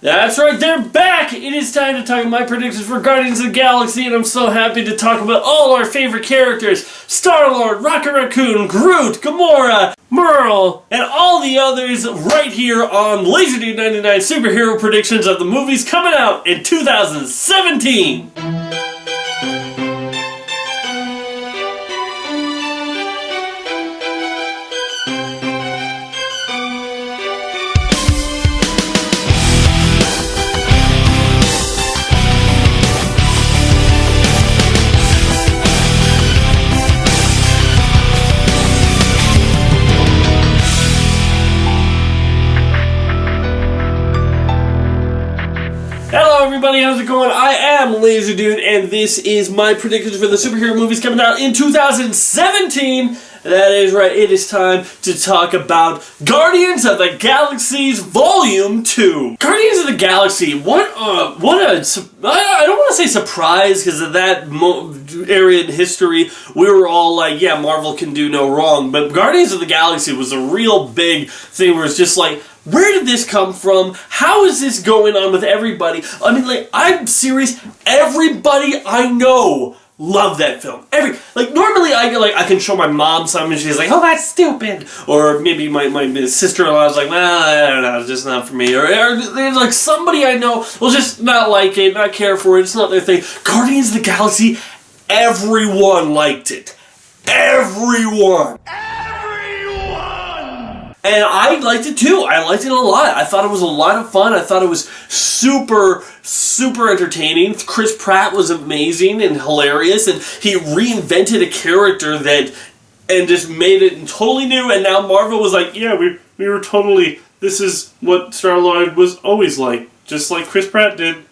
That's right, they're back! It is time to talk my predictions for Guardians of the Galaxy, and I'm so happy to talk about all our favorite characters. Star-Lord, Rocket Raccoon, Groot, Gamora, Merle, and all the others right here on LaserDude 99 Superhero Predictions of the movies coming out in 2017. Hello everybody, how's it going? I am LaserDude, and this is my predictions for the superhero movies coming out in 2017. That is right, it is time to talk about Guardians of the Galaxy's Volume 2. Guardians of the Galaxy, I don't want to say surprise, because of that area in history, we were all like, yeah, Marvel can do no wrong, but Guardians of the Galaxy was a real big thing where it's just like, where did this come from? How is this going on with everybody? I mean, like, I'm serious. Everybody I know loved that film. Normally I can show my mom something and she's like, oh, that's stupid. Or maybe my sister-in-law is like, nah, I don't know, it's just not for me. Or there's like somebody I know will just not like it, not care for it, it's not their thing. Guardians of the Galaxy, everyone liked it. Everyone! And I liked it too. I liked it a lot. I thought it was a lot of fun. I thought it was super, super entertaining. Chris Pratt was amazing and hilarious, and he reinvented a character and just made it totally new, and now Marvel was like, yeah, we were totally, this is what Star-Lord was always like, just like Chris Pratt did.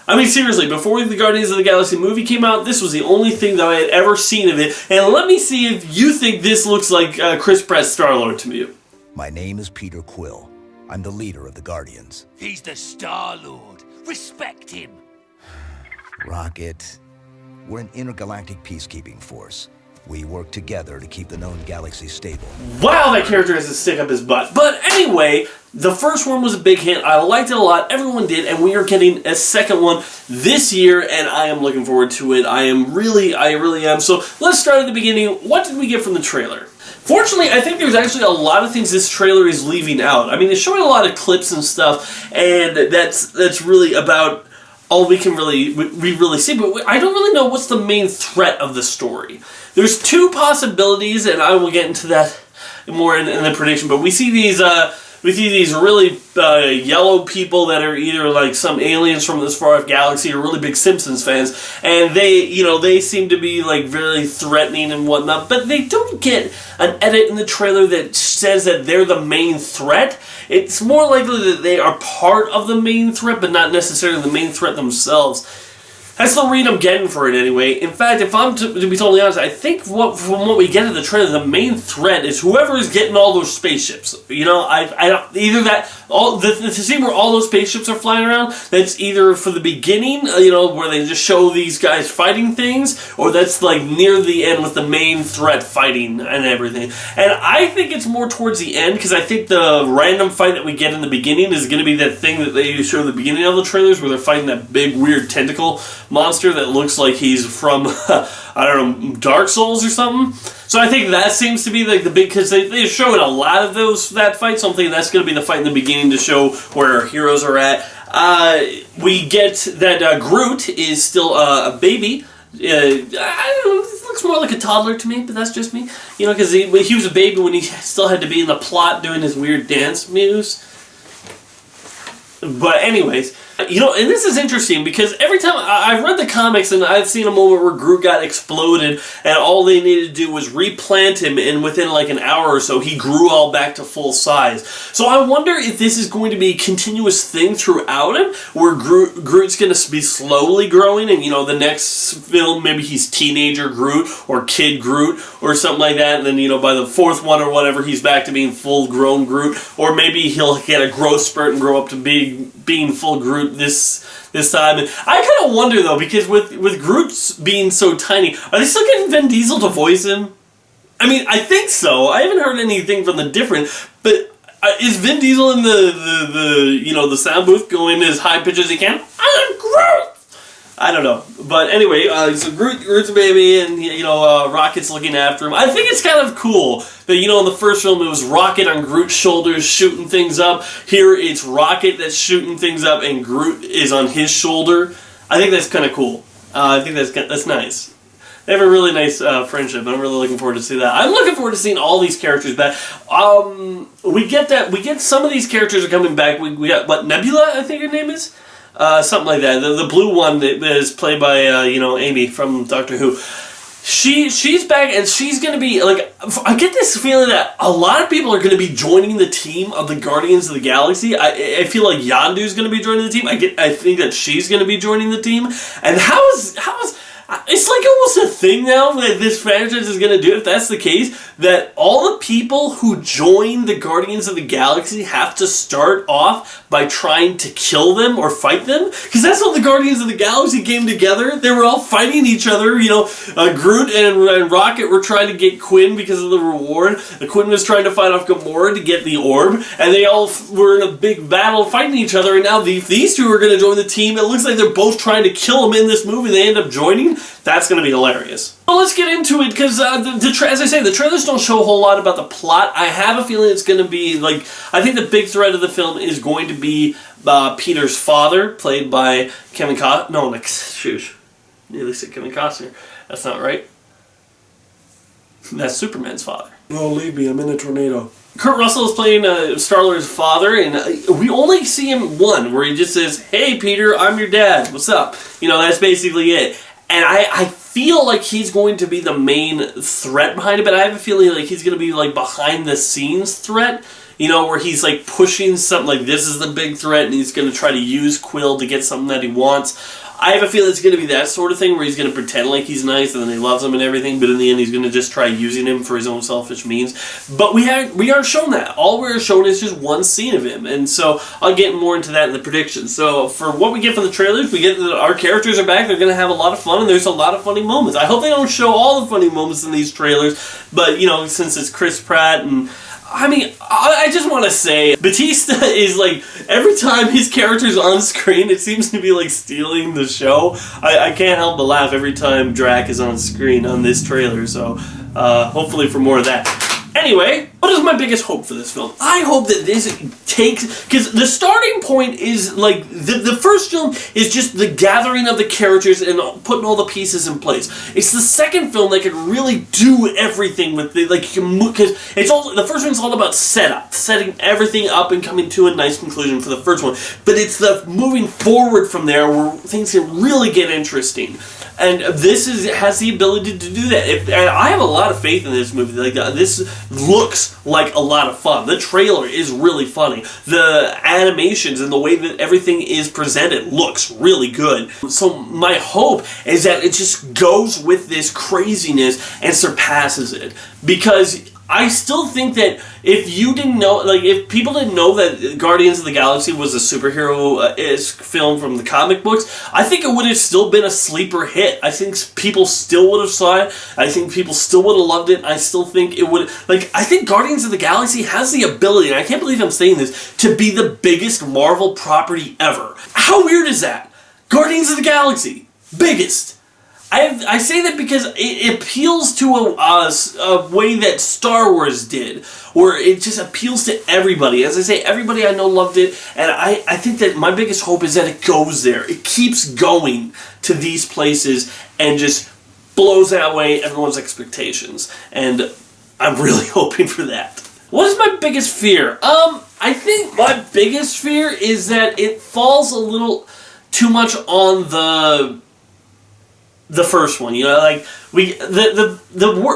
I mean, seriously, before the Guardians of the Galaxy movie came out, this was the only thing that I had ever seen of it. And let me see if you think this looks like Chris Pratt's Star-Lord to you. My name is Peter Quill. I'm the leader of the Guardians. He's the Star-Lord. Respect him. Rocket. We're an intergalactic peacekeeping force. We work together to keep the known galaxy stable. Wow, that character has to stick up his butt. But anyway, the first one was a big hit. I liked it a lot. Everyone did. And we are getting a second one this year. And I am looking forward to it. I really am. So let's start at the beginning. What did we get from the trailer? Fortunately, I think there's actually a lot of things this trailer is leaving out. I mean, it's showing a lot of clips and stuff. And that's really about all we can really see. But I don't really know what's the main threat of the story. There's two possibilities, and I will get into that more in the prediction. But we see these really yellow people that are either like some aliens from this far off galaxy or really big Simpsons fans, and they seem to be like very threatening and whatnot. But they don't get an edit in the trailer that says that they're the main threat. It's more likely that they are part of the main threat, but not necessarily the main threat themselves. That's the read I'm getting for it anyway. In fact, if I'm to be totally honest, I think from what we get in the trailer, the main threat is whoever is getting all those spaceships. You know, either that to see where all those spaceships are flying around. That's either for the beginning, where they just show these guys fighting things, or that's like near the end with the main threat fighting and everything. And I think it's more towards the end, because I think the random fight that we get in the beginning is going to be that thing that they show at the beginning of the trailers, where they're fighting that big weird tentacle monster that looks like he's from, I don't know, Dark Souls or something. So I think that seems to be like the big, because they're showing a lot of that fight, so I'm thinking that's going to be the fight in the beginning to show where our heroes are at. We get that Groot is still a baby. I don't know, it looks more like a toddler to me, but that's just me. Because he was a baby when he still had to be in the plot doing his weird dance moves. But anyways, and this is interesting because every time I've read the comics and I've seen a moment where Groot got exploded and all they needed to do was replant him, and within like an hour or so he grew all back to full size. So I wonder if this is going to be a continuous thing throughout him, where Groot's going to be slowly growing, and the next film maybe he's teenager Groot or kid Groot or something like that, and then by the fourth one or whatever he's back to being full grown Groot, or maybe he'll get a growth spurt and grow up to being full Groot this time. And I kind of wonder though, because with Groot being so tiny, are they still getting Vin Diesel to voice him? I mean, I think so. I haven't heard anything from the different, but is Vin Diesel in the sound booth going as high pitch as he can? I'm Groot! I don't know. But anyway, so Groot's a baby, and Rocket's looking after him. I think it's kind of cool that, in the first film it was Rocket on Groot's shoulders shooting things up. Here it's Rocket that's shooting things up, and Groot is on his shoulder. I think that's kind of cool. I think that's nice. They have a really nice friendship. I'm really looking forward to see that. I'm looking forward to seeing all these characters back. We get some of these characters are coming back. We got, Nebula, I think her name is? Something like that. The blue one that is played by, Amy from Doctor Who. She's back, and she's going to be, I get this feeling that a lot of people are going to be joining the team of the Guardians of the Galaxy. I feel like Yondu's going to be joining the team. I think that she's going to be joining the team. And how is it's like almost a thing now that this franchise is going to do, if that's the case, that all the people who join the Guardians of the Galaxy have to start off by trying to kill them or fight them? Because that's how the Guardians of the Galaxy came together. They were all fighting each other. Groot and Rocket were trying to get Quinn because of the reward. Quinn was trying to fight off Gamora to get the orb. And they all were in a big battle fighting each other. And now these two are going to join the team. It looks like they're both trying to kill him in this movie. They end up joining. That's going to be hilarious. Well, let's get into it, because as I say, the trailers don't show a whole lot about the plot. I have a feeling it's going to be, I think the big thread of the film is going to be Peter's father, played by Kevin Costner. No, shoot. Nearly said Kevin Costner. That's not right. That's Superman's father. No, leave me. I'm in a tornado. Kurt Russell is playing Star-Lord's father, and we only see him where he just says, "Hey, Peter, I'm your dad. What's up?" That's basically it. And I feel like he's going to be the main threat behind it, but I have a feeling like he's going to be behind the scenes threat, where he's pushing something like this is the big threat, and he's going to try to use Quill to get something that he wants. I have a feeling it's going to be that sort of thing where he's going to pretend like he's nice and then he loves him and everything, but in the end he's going to just try using him for his own selfish means. But we aren't shown that. All we're shown is just one scene of him, and so I'll get more into that in the predictions. So for what we get from the trailers, we get that our characters are back. They're going to have a lot of fun, and there's a lot of funny moments. I hope they don't show all the funny moments in these trailers, but since it's Chris Pratt and I just want to say, Batista is every time his character's on screen, it seems to be stealing the show. I can't help but laugh every time Drax is on screen on this trailer, so hopefully for more of that. Anyway, what is my biggest hope for this film? I hope that this takes, because the starting point is the first film is just the gathering of the characters and putting all the pieces in place. It's the second film that can really do everything with the because the first one's all about setting everything up and coming to a nice conclusion for the first one. But it's the moving forward from there where things can really get interesting. And this has the ability to do that. And I have a lot of faith in this movie. This looks like a lot of fun. The trailer is really funny. The animations and the way that everything is presented looks really good. So my hope is that it just goes with this craziness and surpasses it. Because I still think that if you didn't know, if people didn't know that Guardians of the Galaxy was a superhero-esque film from the comic books, I think it would have still been a sleeper hit. I think people still would have saw it. I think people still would have loved it. I still think it would, I think Guardians of the Galaxy has the ability, and I can't believe I'm saying this, to be the biggest Marvel property ever. How weird is that? Guardians of the Galaxy. Biggest. I say that because it appeals to a way that Star Wars did, where it just appeals to everybody. As I say, everybody I know loved it, and I think that my biggest hope is that it goes there. It keeps going to these places and just blows away everyone's expectations. And I'm really hoping for that. What is my biggest fear? I think my biggest fear is that it falls a little too much on the first one. The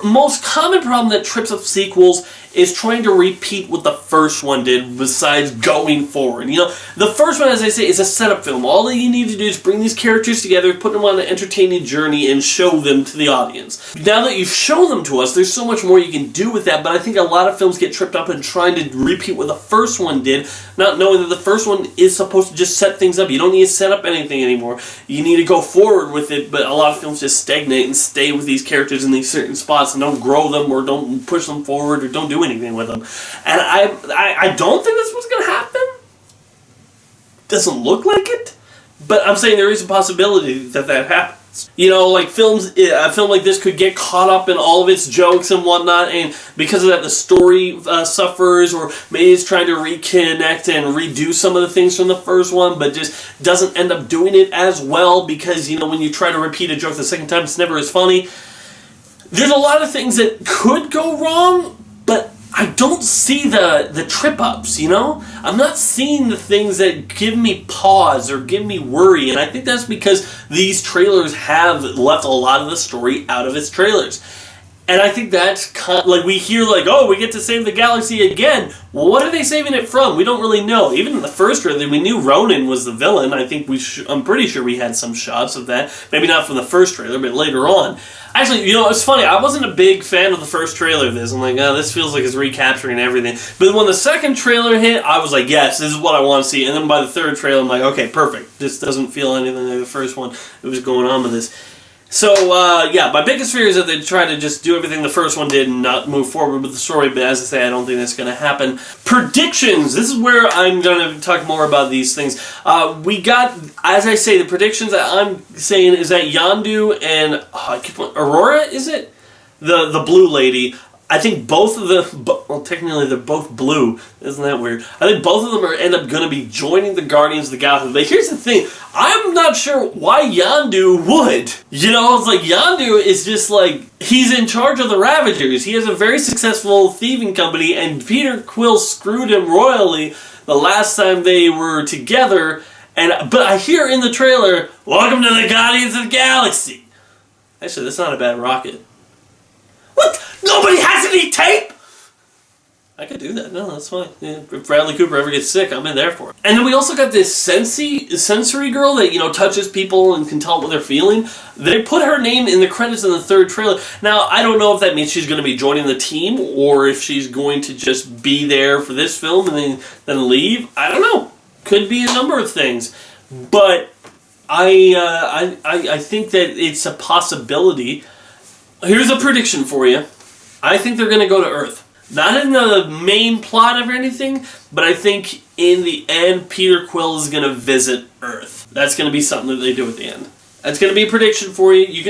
most common problem that trips up sequels is trying to repeat what the first one did besides going forward. The first one, as I say, is a setup film. All that you need to do is bring these characters together, put them on an entertaining journey, and show them to the audience. Now that you've shown them to us, there's so much more you can do with that, but I think a lot of films get tripped up in trying to repeat what the first one did, not knowing that the first one is supposed to just set things up. You don't need to set up anything anymore. You need to go forward with it, but a lot of films just stagnate and stay with these characters in these certain spots and don't grow them or don't push them forward or don't do anything with them. And I don't think that's what's going to happen. Doesn't look like it. But I'm saying there is a possibility that that happens. You know, like a film like this could get caught up in all of its jokes and whatnot, and because of that the story suffers, or maybe it's trying to reconnect and redo some of the things from the first one, but just doesn't end up doing it as well because, you know, when you try to repeat a joke the second time, it's never as funny. There's a lot of things that could go wrong, but I don't see the trip-ups, you know? I'm not seeing the things that give me pause or give me worry, and I think that's because these trailers have left a lot of the story out of its trailers. And I think that's like, we hear like, oh, we get to save the galaxy again. Well, what are they saving it from? We don't really know. Even in the first trailer, we knew Ronan was the villain. I think I'm pretty sure we had some shots of that. Maybe not from the first trailer, but later on. Actually, you know, it's funny. I wasn't a big fan of the first trailer of this. I'm like, oh, this feels like it's recapturing everything. But when the second trailer hit, I was like, yes, this is what I want to see. And then by the third trailer, I'm like, okay, perfect. This doesn't feel anything like the first one. It was going on with this. So, yeah, my biggest fear is that they try to just do everything the first one did and not move forward with the story, but as I say, I don't think that's going to happen. Predictions! This is where I'm going to talk more about these things. We got, as I say, the predictions that I'm saying is that Yondu and, Aurora, is it? The blue lady. I think both of them, well, technically they're both blue. Isn't that weird? I think both of them end up going to be joining the Guardians of the Galaxy. But here's the thing. I'm not sure why Yondu would. You know, it's like Yondu is just like, he's in charge of the Ravagers. He has a very successful thieving company, and Peter Quill screwed him royally the last time they were together. But I hear in the trailer, welcome to the Guardians of the Galaxy. Actually, that's not a bad rocket. What? Nobody has any tape? I could do that. No, that's fine. Yeah, if Bradley Cooper ever gets sick, I'm in there for it. And then we also got this sensory girl that, you know, touches people and can tell what they're feeling. They put her name in the credits in the third trailer. Now, I don't know if that means she's going to be joining the team or if she's going to just be there for this film and then leave. I don't know. Could be a number of things. But I think that it's a possibility. Here's a prediction for you. I think they're going to go to Earth. Not in the main plot of anything, but I think in the end, Peter Quill is going to visit Earth. That's going to be something that they do at the end. That's going to be a prediction for you.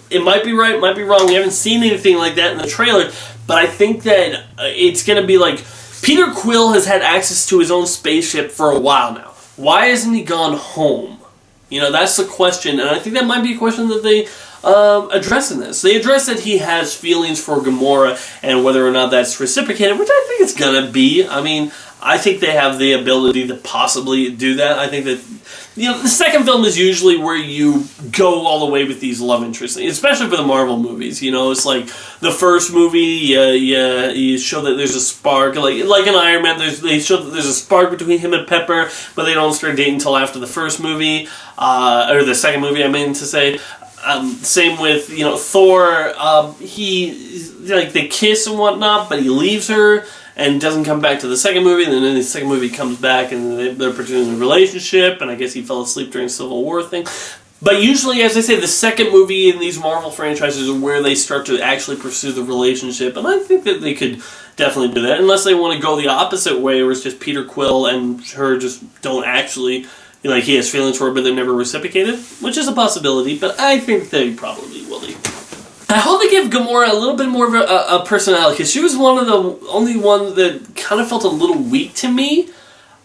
It might be right, might be wrong. We haven't seen anything like that in the trailer, but I think that it's going to be like, Peter Quill has had access to his own spaceship for a while now. Why hasn't he gone home? You know, that's the question, and I think that might be a question that they address in this. They address that he has feelings for Gamora and whether or not that's reciprocated, which I think it's gonna be. I mean, I think they have the ability to possibly do that. I think that, you know, the second film is usually where you go all the way with these love interests, especially for the Marvel movies. You know, it's like the first movie, you show that there's a spark, like in Iron Man, they show that there's a spark between him and Pepper, but they don't start dating until after the first movie, or the second movie, I mean to say. Same with, you know, Thor. They kiss and whatnot, but he leaves her and doesn't come back to the second movie. And then in the second movie, he comes back and they're pursuing a relationship. And I guess he fell asleep during Civil War thing. But usually, as I say, the second movie in these Marvel franchises are where they start to actually pursue the relationship. And I think that they could definitely do that, unless they want to go the opposite way, where it's just Peter Quill and her just don't actually. Like, he has feelings for her, but they're never reciprocated, which is a possibility, but I think they probably will. I hope they give Gamora a little bit more of a personality, because she was one of the only ones that kind of felt a little weak to me.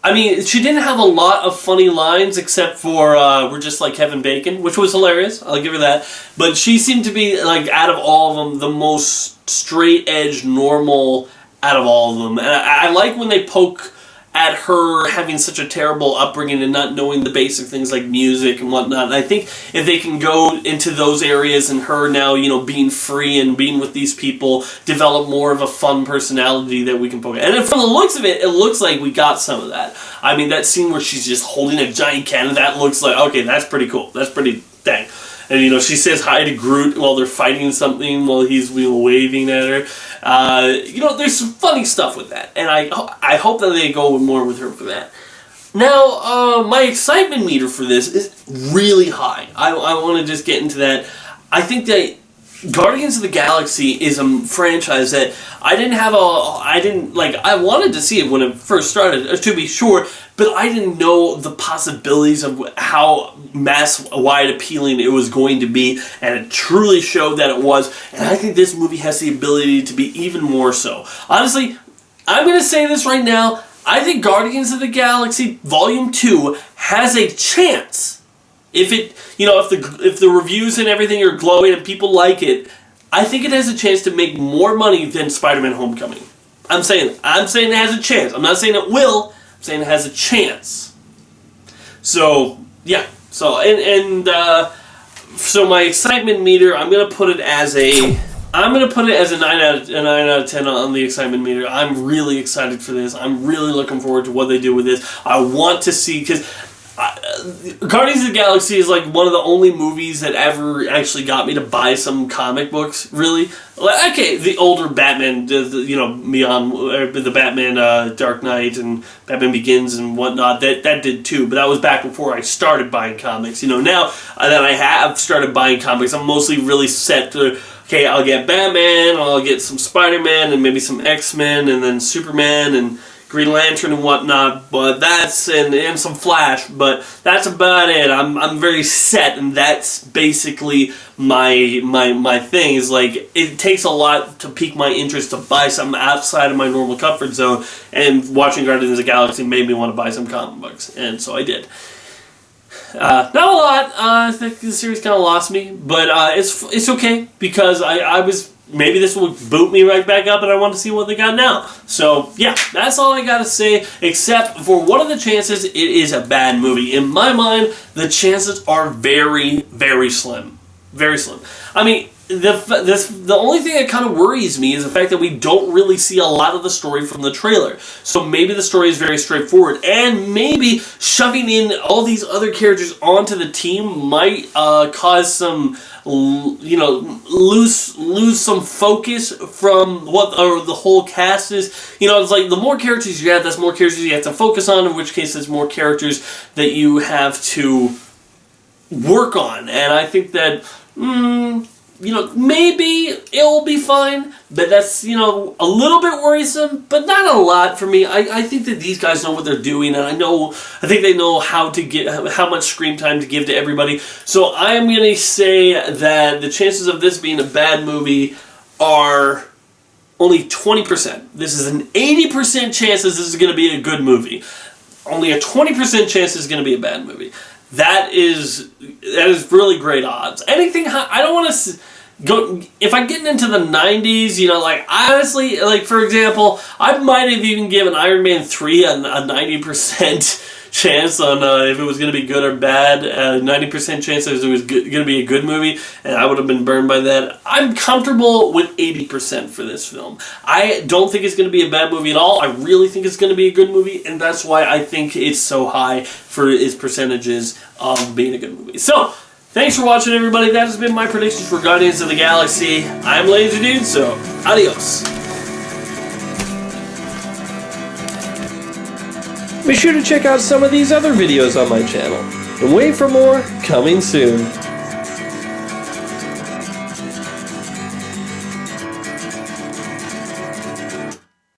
I mean, she didn't have a lot of funny lines, except for, we're just like Kevin Bacon, which was hilarious, I'll give her that. But she seemed to be, like, out of all of them, the most straight-edge, normal out of all of them. And I like when they poke at her having such a terrible upbringing and not knowing the basic things like music and whatnot. And I think if they can go into those areas and her now, you know, being free and being with these people, develop more of a fun personality that we can poke at. And from the looks of it, it looks like we got some of that. I mean, that scene where she's just holding a giant cannon, that looks like, okay, that's pretty cool. That's pretty dang. And, you know, she says hi to Groot while they're fighting something, while he's waving at her. You know, there's some funny stuff with that. And I hope that they go more with her for that. Now, my excitement meter for this is really high. I want to just get into that. I think that Guardians of the Galaxy is a franchise that I wanted to see it when it first started, to be sure, but I didn't know the possibilities of how mass-wide appealing it was going to be, and it truly showed that it was, and I think this movie has the ability to be even more so. Honestly, I'm going to say this right now, I think Guardians of the Galaxy Volume 2 has a chance. If the reviews and everything are glowing and people like it, I think it has a chance to make more money than Spider-Man: Homecoming. I'm saying it has a chance. I'm not saying it will. I'm saying it has a chance. So yeah. So so my excitement meter, I'm gonna put it as a 9 out of 10 on the excitement meter. I'm really excited for this. I'm really looking forward to what they do with this. I want to see, because Guardians of the Galaxy is like one of the only movies that ever actually got me to buy some comic books, really. Like, okay, the older Batman, Beyond, the Batman Dark Knight and Batman Begins and whatnot, that did too, but that was back before I started buying comics. Now that I have started buying comics, I'm mostly really set to, okay, I'll get Batman, I'll get some Spider-Man, and maybe some X-Men, and then Superman, and Green Lantern and whatnot, but that's and some Flash, but that's about it. I'm very set, and that's basically my thing. Is like, it takes a lot to pique my interest to buy something outside of my normal comfort zone, and watching Guardians of the Galaxy made me want to buy some comic books, and so I did. Not a lot. I think the series kind of lost me, but it's okay, because I was. Maybe this will boot me right back up, and I want to see what they got now. So, yeah, that's all I got to say, except for what are the chances it is a bad movie. In my mind, the chances are very, very slim. Very slim. I mean, the only thing that kind of worries me is the fact that we don't really see a lot of the story from the trailer. So maybe the story is very straightforward, and maybe shoving in all these other characters onto the team might cause some, lose some focus from what the whole cast is. It's like the more characters you have, that's more characters you have to focus on, in which case there's more characters that you have to work on. And I think that, maybe it'll be fine, but that's, a little bit worrisome, but not a lot for me. I think that these guys know what they're doing, and I think they know how much screen time to give to everybody. So I'm going to say that the chances of this being a bad movie are only 20%. This is an 80% chance this is going to be a good movie. Only a 20% chance this is going to be a bad movie. That is really great odds. Anything I don't want to go, if I'm getting into the 90s, honestly, for example, I might have even given Iron Man 3 a 90% chance on if it was going to be good or bad. 90% chance that it was going to be a good movie, and I would have been burned by that. I'm comfortable with 80% for this film. I don't think it's going to be a bad movie at all. I really think it's going to be a good movie, and that's why I think it's so high for its percentages of being a good movie. So, thanks for watching, everybody. That has been my predictions for Guardians of the Galaxy. I'm Laser Dude, so adios. Be sure to check out some of these other videos on my channel. And wait for more coming soon.